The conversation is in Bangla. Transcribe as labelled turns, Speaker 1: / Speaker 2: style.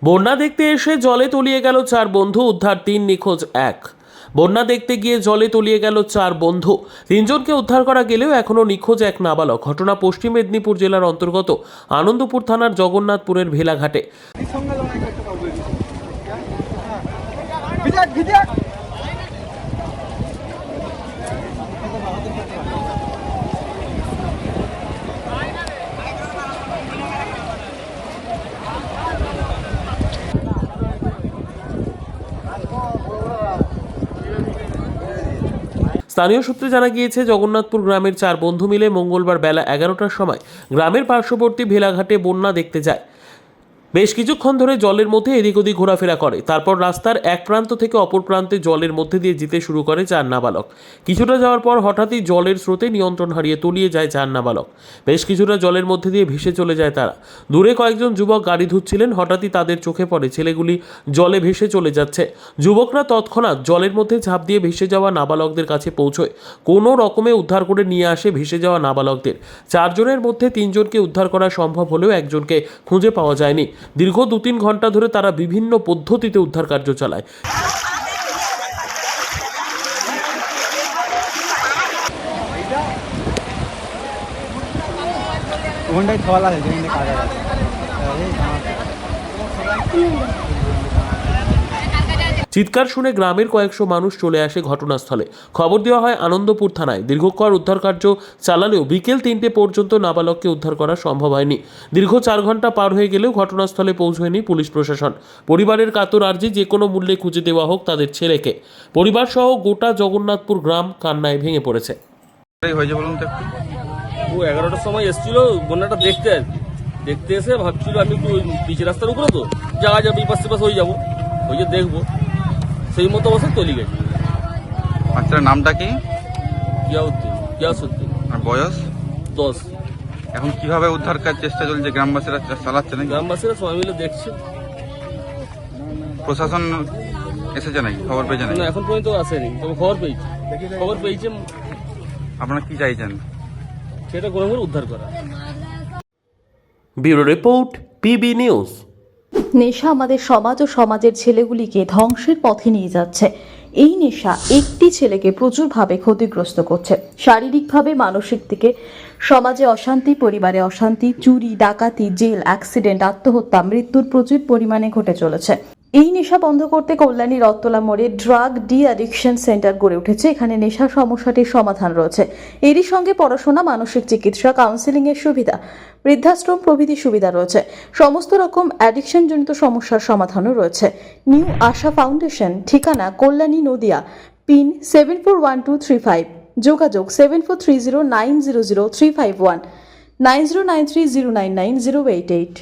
Speaker 1: বন্যা দেখতে এসে জলে তলিয়ে গেল 4 বন্ধু, উদ্ধার 3, নিখোঁজ 1। বন্যা দেখতে গিয়ে জলে তলিয়ে গেল 4 বন্ধু, 3 জনকে উদ্ধার করা গেলেও এখনও নিখোঁজ 1 নাবালক। ঘটনা পশ্চিম মেদিনীপুর জেলার অন্তর্গত আনন্দপুর থানার জগন্নাথপুরের ভেলাঘাটে। স্থানীয় সূত্রে জানা গিয়েছে, জগন্নাথপুর গ্রামের 4 বন্ধু মিলে মঙ্গলবার বেলা 11টার সময় গ্রামের পার্শ্ববর্তী ভেলাঘাটে বন্যা দেখতে যায়। বেশ কিছুক্ষণ ধরে জলের মধ্যে এদিক ওদিক ঘোরাফেরা করে। তারপর রাস্তার এক প্রান্ত থেকে অপর প্রান্তে জলের মধ্যে দিয়ে যেতে শুরু করে 4 নাবালক। কিছুটা যাওয়ার পর হঠাৎই জলের স্রোতে নিয়ন্ত্রণ হারিয়ে তলিয়ে যায় 4 নাবালক। বেশ কিছুটা জলের মধ্যে দিয়ে ভেসে চলে যায় তারা। দূরে কয়েকজন যুবক গাড়ি ধুচ্ছিলেন, হঠাৎই তাদের চোখে পড়ে ছেলেগুলি জলে ভেসে চলে যাচ্ছে। যুবকরা তৎক্ষণাৎ জলের মধ্যে ঝাঁপ দিয়ে ভেসে যাওয়া নাবালকদের কাছে পৌঁছয়। কোনো রকমে উদ্ধার করে নিয়ে আসে ভেসে যাওয়া নাবালকদের। 4 জনের মধ্যে 3 জনকে উদ্ধার করা সম্ভব হলেও একজনকে খুঁজে পাওয়া যায়নি। দীর্ঘ 2-3 ঘন্টা ধরে তারা বিভিন্ন পদ্ধতিতে উদ্ধার কার্য চালায়। চিৎকার শুনে গ্রামের কয়েকশো মানুষ চলে আসে ঘটনাস্থলে। খবর দেওয়া হয় আনন্দপুর থানায়। দীর্ঘক্ষণ উদ্ধার কার্য চালালেও বিকেল 3টে পর্যন্ত নাবালককে উদ্ধার করা সম্ভব হয়নি। দীর্ঘ 4 ঘন্টা পার হয়ে গেলেও ঘটনাস্থলে পৌঁছয়নি পুলিশ প্রশাসন। পরিবারের কাতর আর্জি যে কোনো মূল্যে খুঁজে দেওয়া হোক তাদের ছেলেকে। পরিবার সহ গোটা জগন্নাথপুর গ্রাম কান্নায় ভেঙে পড়েছে।
Speaker 2: ও 11টার সময় এসেছিল বন্যাটা দেখতে, আর কি দেখতে এসে ভাবছিল আমি একটু পিচ রাস্তার উপরে তো যাওয়া যাবে, এই পাশে হয়ে যাবো, ওই যে দেখবো, সেই মতো অবস্থা তলি গেছে।
Speaker 3: বাচ্চার নামটা কি?
Speaker 2: গিয়াসউদ্দিন।
Speaker 3: আর বয়স?
Speaker 2: 10।
Speaker 3: এখন কিভাবে উদ্ধার কাজ চেষ্টা চলছে, গ্রামবাসীরা চালাচ্ছে নাকি?
Speaker 2: গ্রামবাসীরা সবাই মিলে দেখছে।
Speaker 3: প্রশাসন এসেছে নাকি, খবর পেয়েছে নাকি?
Speaker 2: না, এখন পর্যন্ত আসেনি, তবে খবর পেয়েছে।
Speaker 3: আপনারা কি চাইছেন?
Speaker 2: সেটা কোনো করে উদ্ধার করা।
Speaker 1: Bureau report, PB news.
Speaker 4: নেশা আমাদের সমাজ ও সমাজের ছেলেগুলিকে ধ্বংসের পথে নিয়ে যাচ্ছে। এই নেশা একটি ছেলেকে প্রচুরভাবে ক্ষতিগ্রস্ত করছে, শারীরিকভাবে, মানসিক দিকে। সমাজে অশান্তি, পরিবারে অশান্তি, চুরি, ডাকাতি, জেল, অ্যাক্সিডেন্ট, আত্মহত্যা, মৃত্যুর প্রচুর পরিমাণে ঘটে চলেছে। এই নেশা বন্ধ করতে কল্যাণী রত্তলা মোড়ে ড্রাগ ডি অ্যাডিকশন সেন্টার গড়ে উঠেছে। এখানে নেশা সমস্যাটির সমাধান রয়েছে। এরই সঙ্গে পড়াশোনা, মানসিক চিকিৎসা, কাউন্সেলিং এর সুবিধা, বৃদ্ধাশ্রম প্রভৃতি সুবিধা রয়েছে। সমস্ত রকম অ্যাডিকশন জনিত সমস্যার সমাধানও রয়েছে। নিউ আশা ফাউন্ডেশন, ঠিকানা কল্যাণী, নদিয়া, পিন 741235, যোগাযোগ 7430900351, 9093099088।